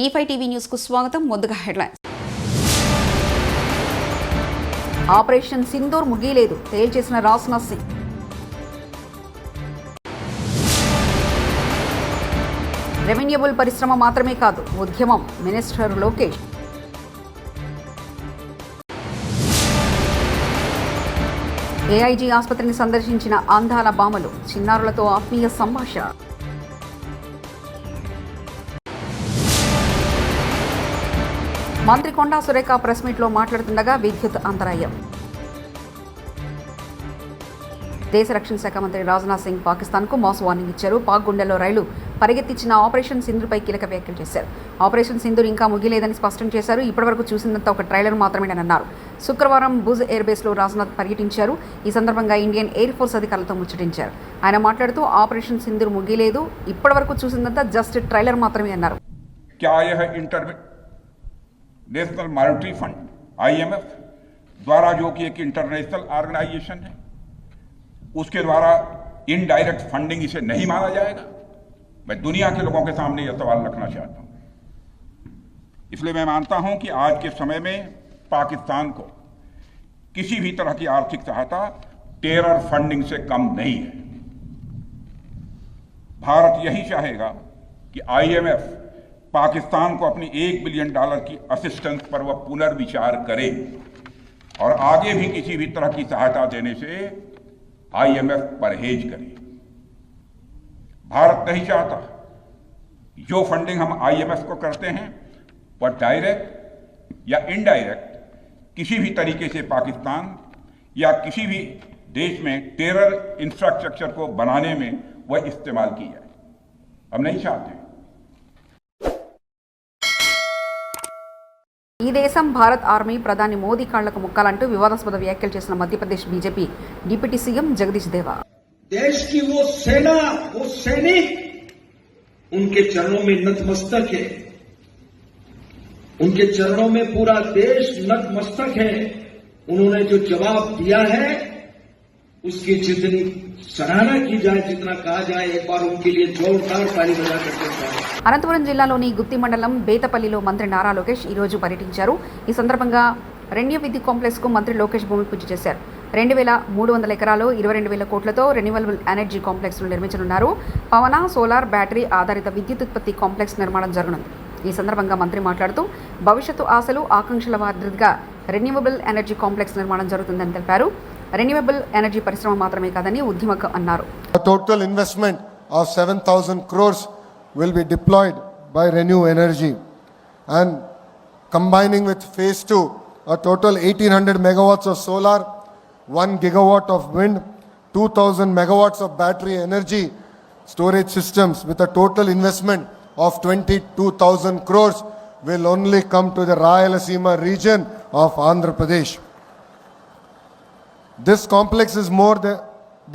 E5 TV news కు స్వాగతం. ముందుగా హెడ్లైన్స్. ఆపరేషన్ సింధూర్ ముగియలేదు, తేల్చేసిన రాజ్నాథ్ సింగ్. రెవెన్యూబుల్ పరిశ్రమ మాత్రమే కాదు, ఉద్యమం మినిస్టర్ లోకేష్. ఏఐజీ ఆసుపత్రిని సందర్శించిన అందాల బామలు, చిన్నారులతో ఆత్మీయ సంభాషణ. మంత్రి కొండా సురేఖ ప్రెస్ మీట్లో మాట్లాడుతుండగా విద్యుత్ అంతరాయం. దేశ రక్షణ శాఖ మంత్రి రాజ్నాథ్ సింగ్ పాకిస్తాన్కు మాస్ వార్నింగ్ ఇచ్చారు. పాక్ గుండెల్లో రైలు పరిగెత్తించిన ఆపరేషన్ సింధూర్పై కీలక వ్యాఖ్యలు చేశారు. ఆపరేషన్ సింధూర్ ఇంకా ముగిలేదని స్పష్టం చేశారు. ఇప్పటివరకు చూసినంత ఒక ట్రైలర్ మాత్రమేనని అన్నారు. శుక్రవారం భుజ్ ఎయిర్ బేస్లో రాజ్నాథ్ పర్యటించారు. ఈ సందర్భంగా ఇండియన్ ఎయిర్ ఫోర్స్ అధికారులతో ముచ్చటించారు. ఆయన మాట్లాడుతూ ఆపరేషన్ సింధూర్ ముగిలేదు, ఇప్పటివరకు చూసినంత జస్ట్ ట్రైలర్ మాత్రమే అన్నారు. नेशनल मॉनेटरी फंड IMF द्वारा, जो कि एक इंटरनेशनल ऑर्गेनाइजेशन है, उसके द्वारा इनडायरेक्ट फंडिंग इसे नहीं माना जाएगा? मैं दुनिया के लोगों के सामने यह सवाल रखना चाहता हूं. इसलिए मैं मानता हूं कि आज के समय में पाकिस्तान को किसी भी तरह की आर्थिक सहायता टेरर फंडिंग से कम नहीं है. भारत यही चाहेगा कि IMF पाकिस्तान को अपनी $1 बिलियन की असिस्टेंस पर वह पुनर्विचार करे और आगे भी किसी भी तरह की सहायता देने से IMF परहेज करे. भारत नहीं चाहता जो फंडिंग हम IMF को करते हैं वह डायरेक्ट या इनडायरेक्ट किसी भी तरीके से पाकिस्तान या किसी भी देश में टेरर इंफ्रास्ट्रक्चर को बनाने में वह इस्तेमाल की जाए. हम नहीं चाहते. ఈ దేశం భారత్ ఆర్మీ ప్రధాని మోదీ కాళ్లకు ముక్కాలంటూ వివాదాస్పద వ్యాఖ్యలు చేసిన Madhya Pradesh BJP deputy CM Jagadish దేవా. देश की वो सेना, वो सैनिक उनके चरणों में नतमस्तक है. उनके चरणों में पूरा देश नतमस्तक है. उन्होंने जो जवाब दिया है उसकी जितनी सराहना की जाए, जितना कहा जाए, एक बार उनके लिए जोरदार ताली बजा करते हैं. అనంతపురం జిల్లాలోని గుత్తి మండలం బేతపల్లిలో మంత్రి నారా లోకేష్ ఈరోజు పర్యటించారు. ఈ సందర్భంగా రెన్యూ విద్యుత్ కాంప్లెక్స్కు మంత్రి లోకేష్ భూమి పూజ చేశారు. 2,300 ఎకరాలు 22,000 కోట్లతో రెన్యూవబుల్ ఎనర్జీ కాంప్లెక్స్ను నిర్మించనున్నారు. పవన, సోలార్, బ్యాటరీ ఆధారిత విద్యుత్ ఉత్పత్తి కాంప్లెక్స్ నిర్మాణం జరగనుంది. ఈ సందర్భంగా మంత్రి మాట్లాడుతూ భవిష్యత్తు ఆశలు, ఆకాంక్షల వారీగా రెన్యూవబుల్ ఎనర్జీ కాంప్లెక్స్ నిర్మాణం జరుగుతుందని తెలిపారు. రెన్యూవబుల్ ఎనర్జీ పరిశ్రమ మాత్రమే కాదని ఉద్యమం అన్నారు. Total investment of 7,000 crores will be deployed by Renew Energy, and combining with phase 2, a total 1,800 megawatts of solar, 1 gigawatt of wind, 2,000 megawatts of battery energy storage systems with a total investment of 22,000 crores will only come to the Rayalaseema region of Andhra Pradesh. This complex is more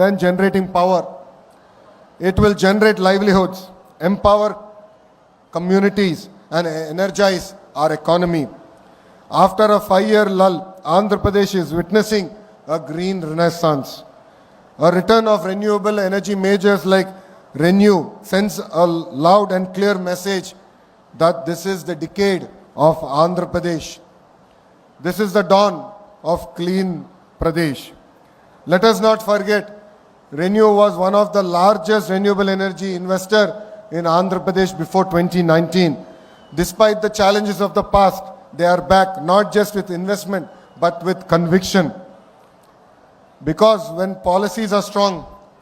than generating power. It will generate livelihoods, empower communities and energize our economy. After a 5-year lull, Andhra Pradesh is witnessing a green renaissance. A return of renewable energy majors like Renew sends a loud and clear message that this is the decade of Andhra Pradesh. This is the dawn of clean Pradesh. Let us not forget, Renew was one of the largest renewable energy investor in Andhra Pradesh before 2019. Despite the challenges of the past, they are back not just with investment but with conviction. Because when policies are strong,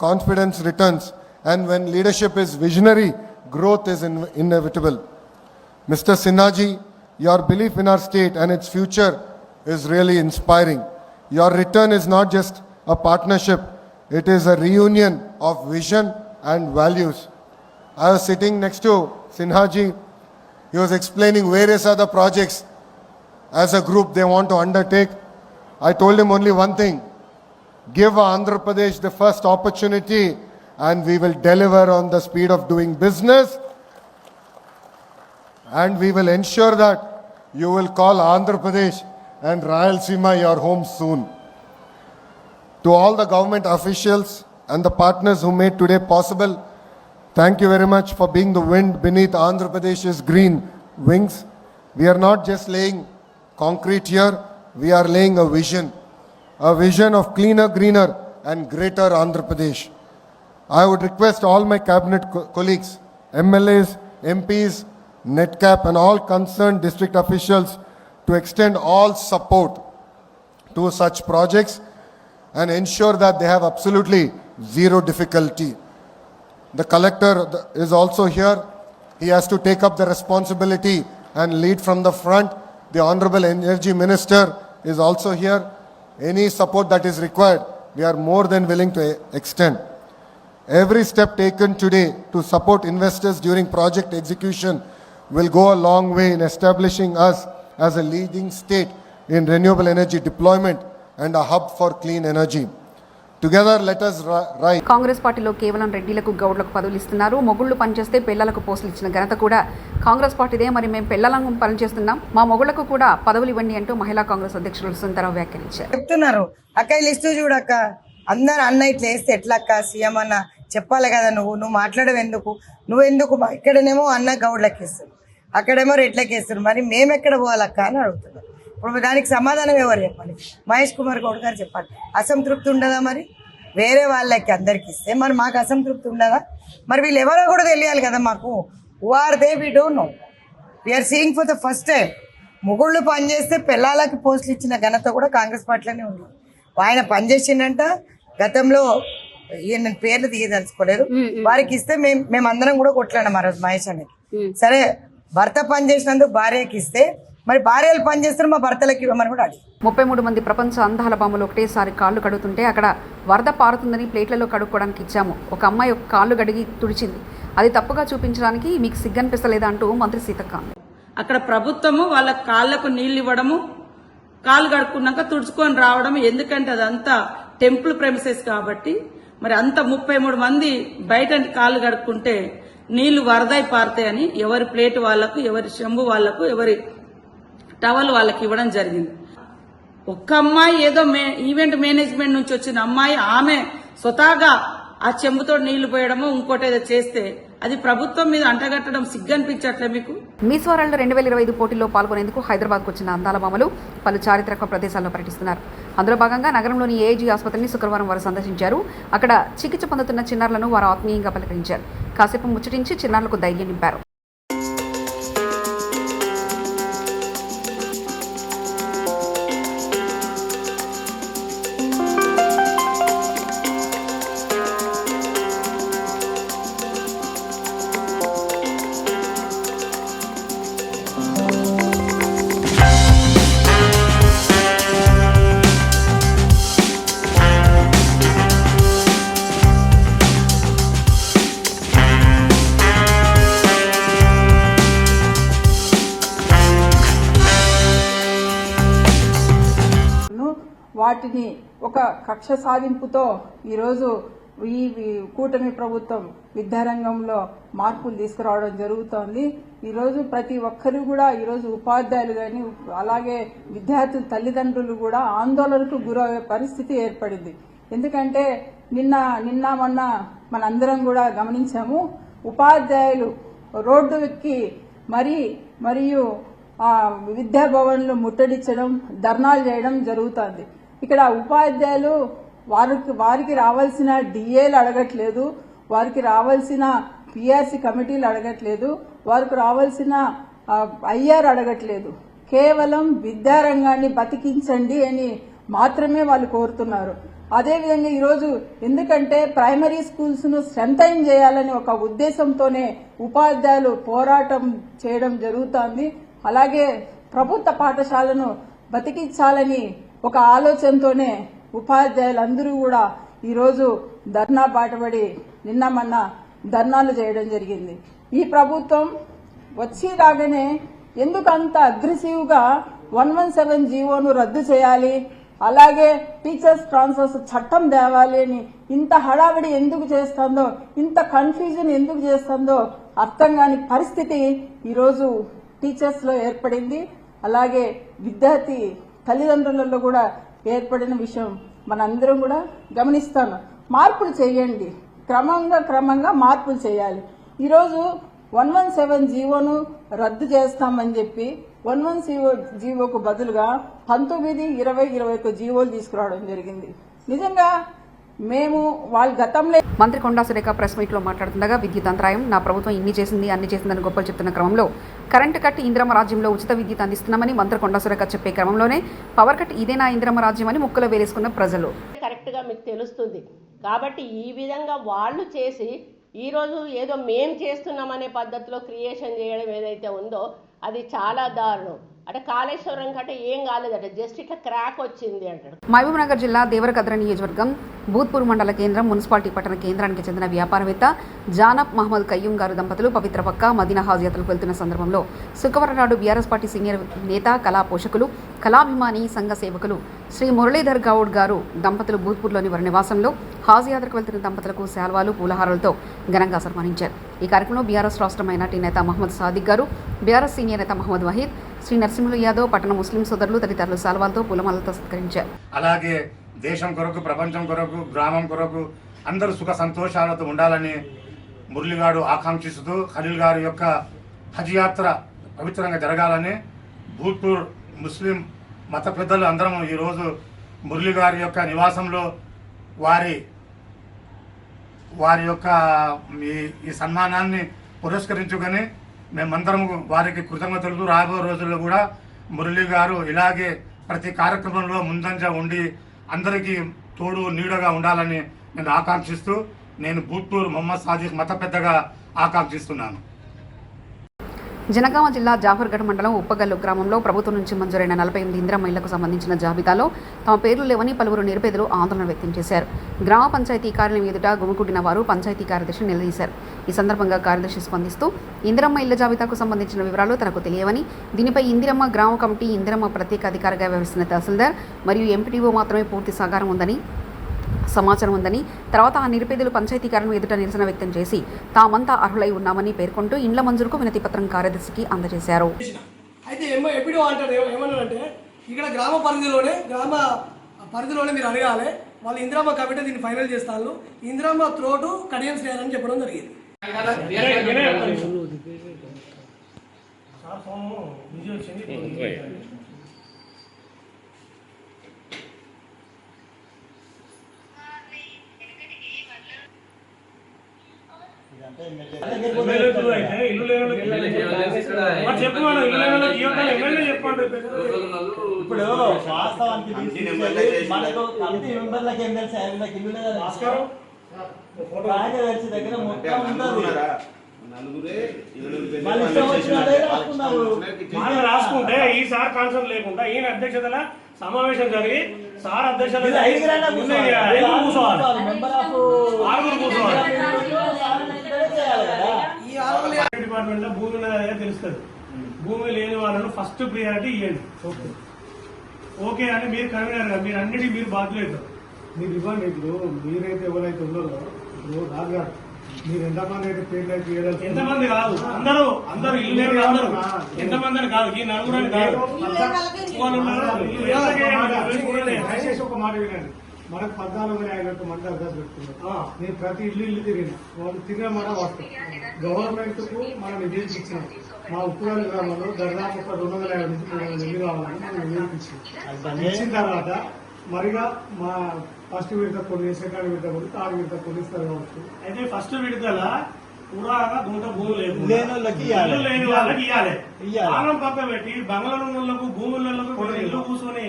confidence returns, and when leadership is visionary, growth is inevitable. Mr. Sinhaji, your belief in our state and its future is really inspiring. Your return is not just a partnership, it is a reunion of vision and values. I was sitting next to Sinhaji. He was explaining various other projects as a group they want to undertake. I told him only one thing: give Andhra Pradesh the first opportunity and we will deliver on the speed of doing business, and we will ensure that you will call Andhra Pradesh and Rayalaseema your home soon. To all the government officials and the partners who made today possible, thank you very much for being the wind beneath Andhra Pradesh's green wings. We are not just laying concrete here, we are laying a vision of cleaner, greener and greater Andhra Pradesh. I would request all my cabinet colleagues, MLAs, MPs, NETCAP and all concerned district officials to extend all support to such projects and ensure that they have absolutely zero difficulty. The collector is also here. He has to take up the responsibility and lead from the front. The Honorable Energy Minister is also here. Any support that is required, we are more than willing to extend. Every step taken today to support investors during project execution will go a long way in establishing us as a leading state in renewable energy deployment and a hub for clean energy. Together, let us rise. Congress పార్టీలో కేవలం రెడ్డిలకు గౌడ్లకు పదవులు ఇస్తున్నారు. మొగుళ్ళు పనిచేస్తే పిల్లలకు పోస్టులు ఇచ్చిన ఘనత కూడా కాంగ్రెస్ పార్టీదే. మరి మేము పిల్లలను పనిచేస్తున్నాం, మా మొగుళ్లకు కూడా పదవులు ఇవ్వండి అంటూ మహిళా కాంగ్రెస్ అధ్యక్షులు సుందరరావు వ్యాఖ్యానించారు. చెప్తున్నారు అక్క లిస్టు చూడక్క, అందరు అన్న ఇట్లా వేస్తే ఎట్లక్క సీఎం అన్న చెప్పాలి కదా, నువ్వు మాట్లాడవు ఎందుకు, నువ్వెందుకు ఇక్కడనేమో అన్న గౌడ్లకి ఇస్తారు, అక్కడేమో రెడ్లకి ఇస్తారు, మరి మేము ఎక్కడ పోవాలక్క అని అడుగుతున్నారు. ఇప్పుడు దానికి సమాధానం ఎవరు చెప్పాలి? మహేష్ కుమార్ గౌడ్ గారు చెప్పాలి. అసంతృప్తి ఉండదా? మరి వేరే వాళ్ళకి అందరికి ఇస్తే మరి మాకు అసంతృప్తి ఉండదా? మరి వీళ్ళు ఎవరో కూడా తెలియాలి కదా మాకు. Who are they? We don't know. We are seeing for the first time మొగుళ్ళు పనిచేస్తే పిల్లలకి పోస్టులు ఇచ్చిన ఘనత కూడా కాంగ్రెస్ పార్టీలోనే ఉంది. ఆయన పనిచేసిండంట గతంలో, ఈయన పేర్లు తీయదలుచుకోలేదు, వారికి ఇస్తే మేమందరం కూడా కొట్లాడాం ఆ రోజు మహేష్ అనేది. సరే భర్త పనిచేసినందుకు భార్యకి ఇస్తే మరి భార్యలు పనిచేస్తారు, మా భర్తలకి ఇవ్వమని కూడా అడిగి. 33 మంది ప్రపంచ అందాల బామ్మలు ఒకటేసారి కాళ్ళు కడుగుతుంటే అక్కడ వరద పారుతుందని ప్లేట్లలో కడుక్కోవడానికి ఇచ్చాము. ఒక అమ్మాయి కాళ్ళు గడిగి తుడిచింది, అది తప్పుగా చూపించడానికి మీకు సిగ్గనిపిస్తలేదా అంటూ మంత్రి సీతక్క. అక్కడ ప్రభుత్వము వాళ్ళ కాళ్లకు నీళ్లు ఇవ్వడము, కాళ్ళు కడుక్కున్నాక తుడుచుకొని రావడం, ఎందుకంటే అదంతా టెంపుల్ ప్రెమిసెస్ కాబట్టి. మరి అంత 33 మంది బయట కాళ్ళు కడుక్కుంటే నీళ్లు వరదై పారుతాయని ఎవరి ప్లేట్ వాళ్లకు, ఎవరి చెంబు వాళ్లకు, ఎవరి టవల్ వాళ్ళకి ఇవ్వడం జరిగింది. ఒక్క అమ్మాయి ఏదో ఈవెంట్ మేనేజ్మెంట్ నుంచి వచ్చిన అమ్మాయి ఆమె స్వతహాగా ఆ చెంబుతో నీళ్లు పోయడమో ఇంకోటి ఏదో చేస్తే అది ప్రభుత్వం మీద అంటగట్టడం సిగ్గనిపించట్లే మీకు? మిస్ వరల్డ్ 2025 పోటీల్లో పాల్గొనేందుకు హైదరాబాద్కు వచ్చిన అందాల బామలు పలు చారిత్రక ప్రదేశాల్లో పర్యటిస్తున్నారు. అందులో భాగంగా నగరంలోని ఏఐజీ ఆసుపత్రిని శుక్రవారం వారు సందర్శించారు. అక్కడ చికిత్స పొందుతున్న చిన్నారులను వారు ఆత్మీయంగా పలకరించారు. కాసేపు ముచ్చటించి చిన్నారులకు ధైర్యం నింపారు. వాటిని ఒక కక్ష సాధింపుతో ఈరోజు ఈ కూటమి ప్రభుత్వం విద్యారంగంలో మార్పులు తీసుకురావడం జరుగుతోంది. ఈరోజు ప్రతి ఒక్కరు కూడా ఈరోజు ఉపాధ్యాయులు కానీ అలాగే విద్యార్థుల తల్లిదండ్రులు కూడా ఆందోళనకు గురయ్యే పరిస్థితి ఏర్పడింది. ఎందుకంటే నిన్న మొన్న మనందరం కూడా గమనించాము, ఉపాధ్యాయులు రోడ్డు ఎక్కి మరియు విద్యాభవన్లు ముట్టడించడం, ధర్నాలు చేయడం జరుగుతోంది. ఇక్కడ ఉపాధ్యాయులు వారికి రావాల్సిన డిఏలు అడగట్లేదు, వారికి రావాల్సిన పిఆర్సీ కమిటీలు అడగట్లేదు, వారికి రావాల్సిన ఐఆర్ అడగట్లేదు. కేవలం విద్యారంగాన్ని బతికించండి అని మాత్రమే వాళ్ళు కోరుతున్నారు. అదేవిధంగా ఈరోజు ఎందుకంటే ప్రైమరీ స్కూల్స్ ను స్ట్రెంథైన్ చేయాలని ఒక ఉద్దేశంతోనే ఉపాధ్యాయులు పోరాటం చేయడం జరుగుతోంది. అలాగే ప్రభుత్వ పాఠశాలను బతికించాలని ఒక ఆలోచనతోనే ఉపాధ్యాయులందరూ కూడా ఈరోజు ధర్నా బాటపడి నిన్న మొన్న ధర్నాలు చేయడం జరిగింది. ఈ ప్రభుత్వం వచ్చి రాగానే ఎందుకు అంత అగ్రెసివ్గా 117 జీవోను రద్దు చేయాలి, అలాగే టీచర్స్ ట్రాన్స్ఫర్స్ చట్టం తేవాలి అని ఇంత హడావిడి ఎందుకు చేస్తుందో, ఇంత కన్ఫ్యూజన్ ఎందుకు చేస్తుందో అర్థం కాని పరిస్థితి ఈరోజు టీచర్స్ లో ఏర్పడింది. అలాగే విద్యార్థి తల్లిదండ్రులలో కూడా ఏర్పడిన విషయం మనందరం కూడా గమనిస్తాను. మార్పులు చేయండి, క్రమంగా మార్పులు చేయాలి. ఈరోజు 117 జీవోను రద్దు చేస్తామని చెప్పి 110 జీవోకు బదులుగా 19, 20, 21 జీవోలు తీసుకురావడం జరిగింది. నిజంగా మేము వాళ్ళ గతంలో మంత్రి కొండా సురేఖ ప్రెస్ మీట్లో మాట్లాడుతుండగా విద్యుత్ అంతరాయం, నా ప్రభుత్వం ఇన్ని చేసింది అన్ని చేసిందని గొప్పలు చెప్తున్న క్రమంలో కరెంటు కట్ ఇందిరమ్మ రాజ్యంలో ఉచిత విద్యుత్ అందిస్తున్నామని మంత్రి కొండా సురేఖ చెప్పే క్రమంలోనే పవర్ కట్ ఇదేనా ఇందిరమ్మ రాజ్యం అని ముక్కులో వేలేసుకున్న ప్రజలు. కరెక్ట్గా మీకు తెలుస్తుంది కాబట్టి ఈ విధంగా వాళ్ళు చేసి ఈరోజు ఏదో మేం చేస్తున్నామనే పద్ధతిలో క్రియేషన్ చేయడం ఏదైతే ఉందో అది చాలా దారుణం. అంటే కాళేశ్వరం కంటే ఏం కాలేదట, జస్ట్ ఇట్లా క్రాక్ వచ్చింది అంటాడు. మహబూబ్నగర్ జిల్లా దేవరకద్ర నియోజకవర్గం భూత్పూర్ మండల కేంద్రం మున్సిపాలిటీ పట్టణ కేంద్రానికి చెందిన వ్యాపారవేత్త జానబ్ మహమ్మద్ కయ్యూం గారు దంపతులు పవిత్ర పక్క మదీనా హాజ్ యాత్రకు వెళ్తున్న సందర్భంలో శుక్రవారం నాడు బీఆర్ఎస్ పార్టీ సీనియర్ నేత, కళా పోషకులు, కళాభిమాని సంఘ సేవకులు శ్రీ మురళీధర్ గౌడ్ గారు దంపతులు భూత్పూర్లోని వారి నివాసంలో హాజ్ యాత్రకు వెళ్తున్న దంపతులకు శాల్వాలు, పూలహారాలతో ఘనంగా సన్మానించారు. ఈ కార్యక్రమంలో బీఆర్ఎస్ రాష్ట్ర మైనార్టీ నేత మహమ్మద్ సాదిక్ గారు, బీఆర్ఎస్ సీనియర్ నేత మహమ్మద్ వహీద్, శ్రీ నరసింహులు యాదవ్, పట్టణ ముస్లిం సోదరులు తదితరులు శాల్వాలతో పూలమాలతో సత్కరించారు. అలాగే దేశం కొరకు, ప్రపంచం కొరకు, గ్రామం కొరకు అందరూ సుఖ సంతోషాలతో ఉండాలని మురళిగాడు ఆకాంక్షిస్తూ ఖలీల్ గారి యొక్క హజ్ యాత్ర పవిత్రంగా జరగాలని భూత్పూర్ ముస్లిం మత పెద్దలు అందరం ఈరోజు మురళి గారి యొక్క నివాసంలో వారి యొక్క ఈ సన్మానాన్ని పురస్కరించుకొని మేమందరం వారికి కృతజ్ఞతలు. రాబోయే రోజుల్లో కూడా మురళి గారు ఇలాగే ప్రతి కార్యక్రమంలో ముందంజ ఉండి అందరికీ తోడు నీడగా ఉండాలని నేను ఆకాంక్షిస్తూ నేను భూత్పూర్ మొహమ్మద్ సాదిక్ మత పెద్దగా ఆకాంక్షిస్తున్నాను. జనగామ జిల్లా జాఫర్గఢ్ మండలం ఉప్పగల్లు గ్రామంలో ప్రభుత్వం నుంచి మంజూరైన 48 ఇందిరమ్మ ఇళ్లకు సంబంధించిన జాబితాలో తమ పేర్లు లేవని పలువురు నిరుపేదలు ఆందోళన వ్యక్తం చేశారు. గ్రామ పంచాయతీ కార్యాలయం ఎదుట గుమికూడిన వారు పంచాయతీ కార్యదర్శిని నిలదీశారు. ఈ సందర్భంగా కార్యదర్శి స్పందిస్తూ ఇందిరమ్మ ఇళ్ల జాబితాకు సంబంధించిన వివరాలు తనకు తెలియవని, దీనిపై ఇందిరమ్మ గ్రామ కమిటీ, ఇందిరమ్మ ప్రత్యేక అధికారిగా వ్యవహరిస్తున్న తహసీల్దార్ మరియు ఎంపీటీఓ మాత్రమే పూర్తి సమాచారం ఉందని, తర్వాత ఆ నిరుపేదలు పంచాయతీ కార్యాలయం ఎదుట నిరసన వ్యక్తం చేసి తామంతా అర్హులై ఉన్నామని పేర్కొంటూ ఇండ్ల మంజూరుకు వినతి పత్రం కార్యదర్శికి అందజేశారు. అయితే ఎప్పుడు అంటారు ఏమన్నారంటే ఇక్కడ గ్రామ పరిధిలోనే మీరు అడగాలి, వాళ్ళు ఇందిరమ్మ కమిటీ దీన్ని ఫైనల్ చేస్తారు, ఇందిరమ్మ త్రోటు కడియన్స్ చేయాలని చెప్పడం జరిగింది. ఇప్పుడు వాస్తవానికి మనకు కమిటీ మెంబర్లకి ఏం తెలుసు, కార్యదర్శి దగ్గర మొత్తం ఉంటుంది. రాసుకుంటే ఈసారి కాన్సెప్ట్ లేకుండా ఈయన అధ్యక్షతల సమావేశం జరిగి సార్ అధ్యక్షత డిపార్ట్మెంట్ లో భూమి ఉన్నదా తెలుస్తుంది. భూమి లేని వాళ్ళను ఫస్ట్ ప్రియారిటీ ఇవ్వండి. ఓకే అని మీరు కన్వీనర్ గా మీరు అన్నిటికీ మీరు బాధ్యులు. మీరు ఇవ్వండి. ఇప్పుడు మీరైతే ఎవరైతే ఉన్నారో ఇప్పుడు రాజుగారు మీరు ఎంతమంది అయితే పేర్లు అయితే ఎంతమంది కాదు, అందరూ ఇల్లు అందరూ ఎంతమంది అని కాదు, ఈ నలుగురని కాదు. దయచేసి ఒక మాట వినండి. మనకు 14,50 మంది అర్దాలు పెట్టుకున్నారు. నేను ప్రతి ఇల్లు తిరిగిన వాళ్ళు తిరిగిన మాట వాస్తవం. గవర్నమెంట్ కు మనం నిధులు ఇచ్చినాం. మా ఉప్పుగల్లు గ్రామంలో దాదాపు 250 నుంచి 300 ఇల్లు కావాలని మనం నిధులు ఇచ్చిన తర్వాత మరిగా మా ఫస్ట్ విడత కొన్ని, సెకండ్ విడత కొన్ని, థర్డ్ విడత కొన్ని ఇస్తారు కావచ్చు. అయితే ఫస్ట్ విడతల పురాగా గుంట భూమి లేని వాళ్ళకి ఇవ్వాలి. ఆనం పక్క పెట్టి బంగ్లాలకు భూములకు ఇల్లు కూర్చొని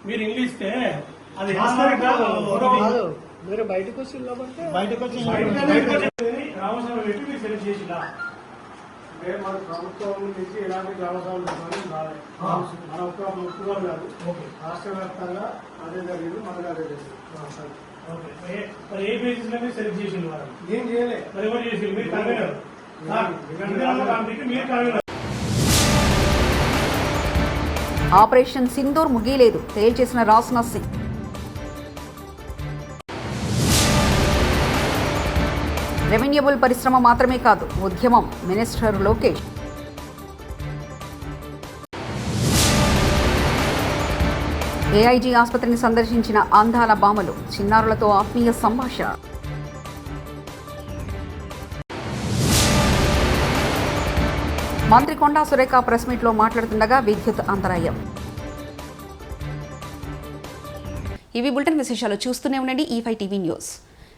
మీరు ఇల్లు ఇస్తే అది మీరు బయటకు వచ్చి గ్రామసభ పెట్టి మీరు సెలెక్ట్ చేసిలా. మన ప్రభుత్వం నుంచి ఎలాంటి గ్రామసభలు రాలేదు. మన ఒక్క ముఖ్యంగా కాదు, రాష్ట్ర వ్యాప్తంగా అదే జరిగింది. మనకు అదే జరిగింది. మరి ఏ బేసిస్ లో మీరు సెలెక్ట్ చేసింది? ఏం చేయలేదు. మరి ఎవరు చేసింది? మీరు కన్వీనర్. మీరు కన్వీనర్. ఆపరేషన్ సింధూర్ ముగియలేదు, తేల్చేసిన రాజ్నాథ్ సింగ్. రెవెన్యూబుల్ పరిశ్రమ మాత్రమే కాదు, ఉద్యమం, మినిస్టర్ లోకేష్. ఏఐజీ ఆసుపత్రిని సందర్శించిన అందాల బామలు, చిన్నారులతో ఆత్మీయ సంభాషణ. మంత్రి కొండా సురేఖ ప్రెస్ మీట్లో మాట్లాడుతుండగా విద్యుత్ అంతరాయం. ఇవి బులెటిన్ విశేషాలు. చూస్తూనే ఉండండి E5 టీవీ న్యూస్.